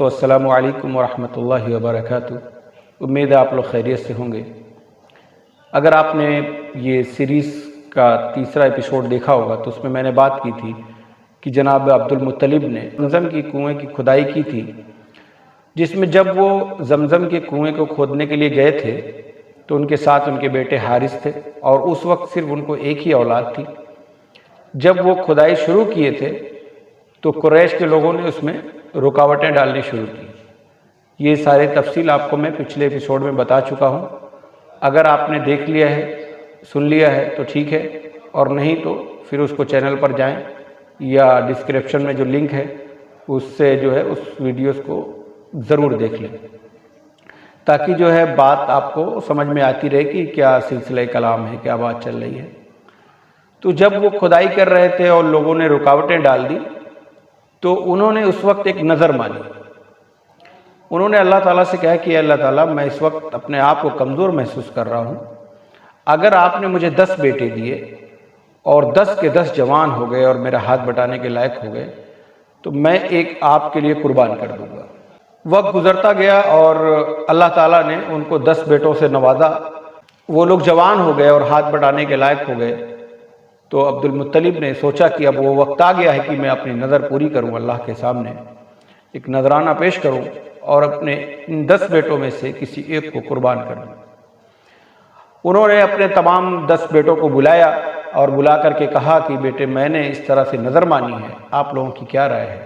دوستو السلام علیکم ورحمۃ اللہ وبرکاتہ۔ امید ہے آپ لوگ خیریت سے ہوں گے۔ اگر آپ نے یہ سیریز کا تیسرا ایپیسوڈ دیکھا ہوگا تو اس میں میں نے بات کی تھی کہ جناب عبد المطلب نے زمزم کی کنویں کی کھدائی کی تھی، جس میں جب وہ زمزم کے کنویں کو کھودنے کے لیے گئے تھے تو ان کے ساتھ ان کے بیٹے حارث تھے، اور اس وقت صرف ان کو ایک ہی اولاد تھی۔ جب وہ کھدائی شروع کیے تھے تو قریش کے لوگوں نے اس میں رکاوٹیں ڈالنی شروع کی۔ یہ سارے تفصیل آپ کو میں پچھلے ایپیسوڈ میں بتا چکا ہوں۔ اگر آپ نے دیکھ لیا ہے، سن لیا ہے تو ٹھیک ہے، اور نہیں تو پھر اس کو چینل پر جائیں یا ڈسکرپشن میں جو لنک ہے اس سے جو ہے اس ویڈیوز کو ضرور دیکھ لیں، تاکہ جو ہے بات آپ کو سمجھ میں آتی رہے کہ کیا سلسلہ کلام ہے، کیا بات چل رہی ہے۔ تو جب وہ کھدائی کر رہے تھے اور لوگوں نے رکاوٹیں ڈال دی تو انہوں نے اس وقت ایک نظر مانی۔ انہوں نے اللہ تعالیٰ سے کہا کہ اللہ تعالیٰ، میں اس وقت اپنے آپ کو کمزور محسوس کر رہا ہوں، اگر آپ نے مجھے 10 بیٹے دیے اور 10 کے 10 جوان ہو گئے اور میرا ہاتھ بٹانے کے لائق ہو گئے تو میں ایک آپ کے لیے قربان کر دوں گا۔ وقت گزرتا گیا اور اللہ تعالیٰ نے ان کو 10 بیٹوں سے نوازا، وہ لوگ جوان ہو گئے اور ہاتھ بٹانے کے لائق ہو گئے۔ تو عبد المطلب نے سوچا کہ اب وہ وقت آ گیا ہے کہ میں اپنی نظر پوری کروں، اللہ کے سامنے ایک نذرانہ پیش کروں اور اپنے ان 10 بیٹوں میں سے کسی ایک کو قربان کر دوں۔ انہوں نے اپنے تمام 10 بیٹوں کو بلایا اور بلا کر کے کہا کہ بیٹے، میں نے اس طرح سے نظر مانی ہے، آپ لوگوں کی کیا رائے ہے؟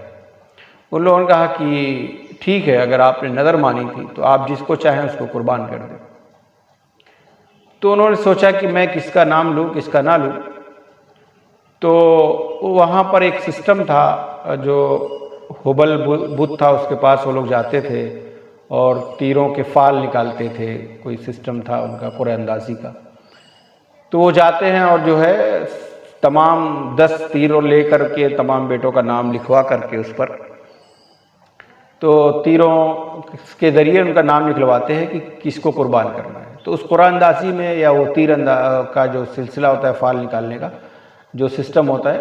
ان لوگوں نے کہا کہ ٹھیک ہے، اگر آپ نے نظر مانی تھی تو آپ جس کو چاہیں اس کو قربان کر دیں۔ تو انہوں نے سوچا کہ میں کس کا نام لوں، کس کا نہ لوں۔ تو وہاں پر ایک سسٹم تھا، جو ہبل بت تھا، اس کے پاس وہ لوگ جاتے تھے اور تیروں کے فال نکالتے تھے، کوئی سسٹم تھا ان کا قرآن اندازی کا۔ تو وہ جاتے ہیں اور جو ہے تمام 10 تیروں لے کر کے تمام بیٹوں کا نام لکھوا کر کے اس پر، تو تیروں کے ذریعے ان کا نام نکلواتے ہیں کہ کس کو قربان کرنا ہے۔ تو اس قرآن اندازی میں یا وہ تیر کا جو سلسلہ ہوتا ہے، فال نکالنے کا جو سسٹم ہوتا ہے،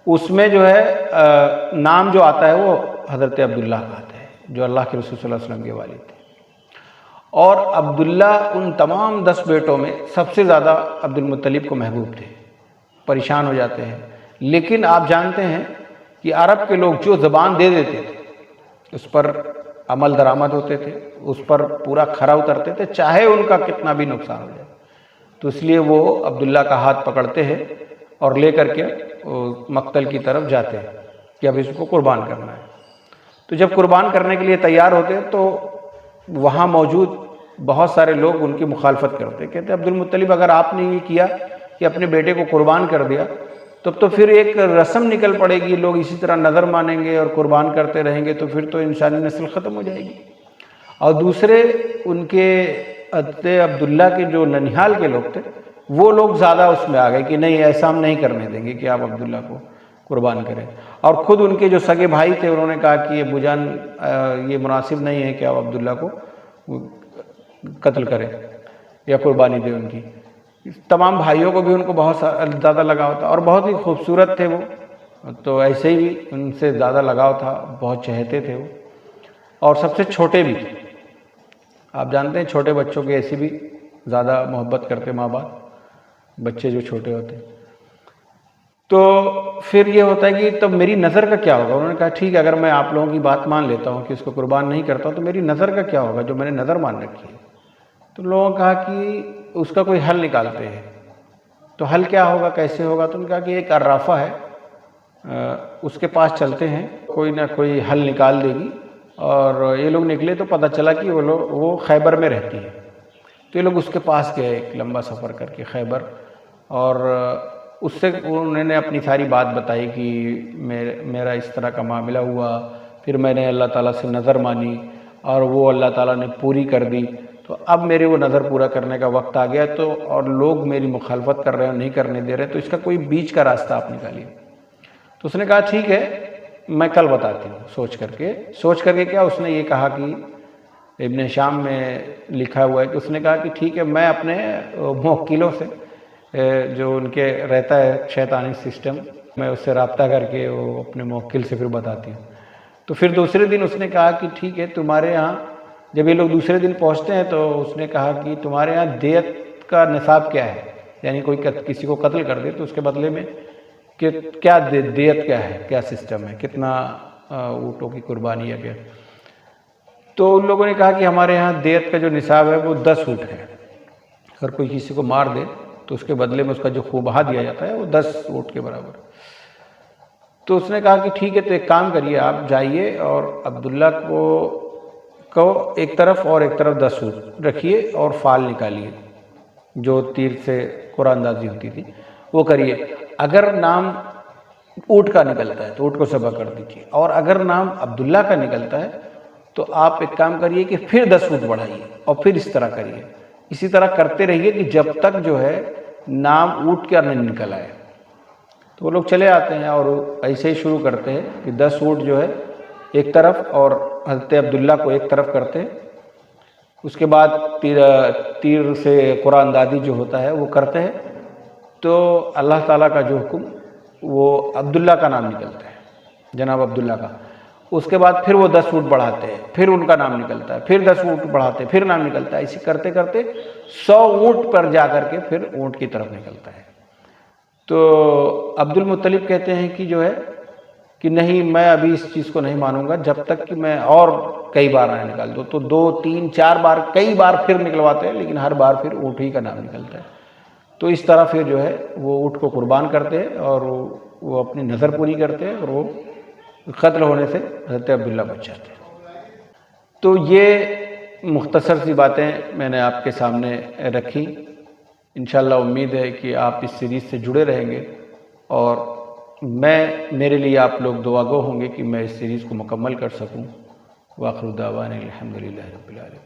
اس میں جو ہے نام جو آتا ہے وہ حضرت عبداللہ کا آتا ہے، جو اللہ کے رسول صلی اللہ علیہ وسلم کے والد تھے۔ اور عبداللہ ان تمام 10 بیٹوں میں سب سے زیادہ عبد المطلب کو محبوب تھے، پریشان ہو جاتے ہیں۔ لیکن آپ جانتے ہیں کہ عرب کے لوگ جو زبان دے دیتے تھے اس پر عمل درآمد ہوتے تھے، اس پر پورا کھرا اترتے تھے، چاہے ان کا کتنا بھی نقصان ہو جائے۔ تو اس لیے وہ عبداللہ کا ہاتھ پکڑتے ہیں اور لے کر کے مقتل کی طرف جاتے ہیں کہ اب اس کو قربان کرنا ہے۔ تو جب قربان کرنے کے لیے تیار ہوتے تو وہاں موجود بہت سارے لوگ ان کی مخالفت کرتے، کہتے عبد المطلب، اگر آپ نے یہ کیا کہ اپنے بیٹے کو قربان کر دیا تب تو پھر ایک رسم نکل پڑے گی، لوگ اسی طرح نظر مانیں گے اور قربان کرتے رہیں گے، تو پھر تو انسانی نسل ختم ہو جائے گی۔ اور دوسرے ان کے حضرت عبداللہ کے جو ننیہال کے لوگ تھے وہ لوگ زیادہ اس میں آ گئے کہ نہیں، ایسا ہم نہیں کرنے دیں گے کہ آپ عبداللہ کو قربان کریں۔ اور خود ان کے جو سگے بھائی تھے انہوں نے کہا کہ یہ ابو جان، یہ مناسب نہیں ہے کہ آپ عبداللہ کو قتل کریں یا قربانی دیں ان کی۔ تمام بھائیوں کو بھی ان کو بہت زیادہ لگاؤ تھا، اور بہت ہی خوبصورت تھے وہ، تو ایسے ہی ان سے زیادہ لگاؤ تھا، بہت چہتے تھے وہ، اور سب سے چھوٹے بھی تھے۔ آپ جانتے ہیں چھوٹے بچوں کے ایسی بھی زیادہ محبت کرتے ماں باپ، بچے جو چھوٹے ہوتے۔ تو پھر یہ ہوتا ہے کہ تب میری نظر کا کیا ہوگا؟ انہوں نے کہا ٹھیک ہے، اگر میں آپ لوگوں کی بات مان لیتا ہوں کہ اس کو قربان نہیں کرتا ہوں تو میری نظر کا کیا ہوگا جو میں نے نظر مان رکھی ہے؟ تو لوگوں نے کہا کہ اس کا کوئی حل نکالتے ہیں۔ تو حل کیا ہوگا، کیسے ہوگا؟ تو انہوں نے کہا کہ ایک عرافہ ہے، اس کے پاس چلتے ہیں، کوئی نہ کوئی حل نکال دے گی۔ اور یہ لوگ نکلے تو پتہ چلا کہ وہ خیبر میں رہتی ہے۔ تو یہ لوگ اس کے پاس گئے، ایک لمبا سفر کر کے خیبر، اور اس سے انہوں نے اپنی ساری بات بتائی کہ میرا اس طرح کا معاملہ ہوا، پھر میں نے اللہ تعالیٰ سے نظر مانی اور وہ اللہ تعالیٰ نے پوری کر دی، تو اب میرے وہ نظر پورا کرنے کا وقت آ گیا، تو اور لوگ میری مخالفت کر رہے ہیں، نہیں کرنے دے رہے، تو اس کا کوئی بیچ کا راستہ آپ نکالیے۔ تو اس نے کہا ٹھیک ہے، میں کل بتاتی ہوں۔ سوچ کر کے کیا اس نے یہ کہا کہ ابن شام میں لکھا ہوا ہے کہ اس نے کہا کہ ٹھیک ہے، میں اپنے موکلوں سے جو ان کے رہتا ہے شیطانی سسٹم، میں اس سے رابطہ کر کے وہ اپنے موکل سے پھر بتاتی ہوں۔ تو پھر دوسرے دن اس نے کہا کہ ٹھیک ہے تمہارے یہاں، جب یہ لوگ دوسرے دن پہنچتے ہیں تو اس نے کہا کہ تمہارے یہاں دیت کا نصاب کیا ہے، یعنی کوئی کسی کو قتل کر دے تو اس کے بدلے میں کہ کیا دیت کیا ہے، کیا سسٹم ہے، کتنا اونٹوں کی قربانی ہے کیا. تو ان لوگوں نے کہا کہ ہمارے یہاں دیت کا جو نصاب ہے وہ 10 اونٹ ہے. اگر کوئی کسی کو مار دے تو اس کے بدلے میں اس کا جو خون بہا دیا جاتا ہے وہ 10 اونٹ کے برابر. تو اس نے کہا کہ ٹھیک ہے تو ایک کام کریے، آپ جائیے اور عبداللہ کو ایک طرف اور ایک طرف 10 اونٹ رکھیے اور فال نکالیے جو تیر سے قرآن اندازی ہوتی تھی وہ کریے. اگر نام اونٹ کا نکلتا ہے تو اونٹ کو ذبح کر دیجیے، اور اگر نام عبداللہ کا نکلتا ہے تو آپ ایک کام کریے کہ پھر 10 اونٹ بڑھائیے اور پھر اس طرح کریے. اسی طرح کرتے رہیے کہ جب تک جو ہے نام اونٹ کا نہیں نکل آئے. تو وہ لوگ چلے آتے ہیں اور ایسے ہی شروع کرتے ہیں کہ 10 اونٹ جو ہے ایک طرف اور حضرت عبداللہ کو ایک طرف کرتے ہیں. اس کے بعد تیر سے قرآن اندازی جو ہوتا ہے وہ کرتے ہیں تو اللہ تعالیٰ کا جو حکم وہ عبداللہ کا نام نکلتا ہے، جناب عبداللہ کا. اس کے بعد پھر وہ 10 اونٹ بڑھاتے ہیں، پھر ان کا نام نکلتا ہے، پھر 10 اونٹ بڑھاتے ہیں، پھر نام نکلتا ہے. ایسے کرتے کرتے 100 اونٹ پر جا کر کے پھر اونٹ کی طرف نکلتا ہے. تو عبد المطلب کہتے ہیں کہ جو ہے کہ نہیں، میں ابھی اس چیز کو نہیں مانوں گا جب تک کہ میں اور کئی بار نہ نکال دوں. تو 2 3 4 بار کئی بار پھر نکلواتے ہیں، لیکن ہر بار پھر اونٹ ہی کا نام نکلتا ہے. تو اس طرح پھر جو ہے وہ اونٹ کو قربان کرتے ہیں اور وہ اپنی نظر پوری کرتے ہیں اور وہ قتل ہونے سے حضرت عبداللہ بچ جاتے ہیں. تو یہ مختصر سی باتیں میں نے آپ کے سامنے رکھی. انشاءاللہ امید ہے کہ آپ اس سیریز سے جڑے رہیں گے اور میرے لیے آپ لوگ دعا گو ہوں گے کہ میں اس سیریز کو مکمل کر سکوں. وآخر دعوانا الحمدللہ رب العالمین.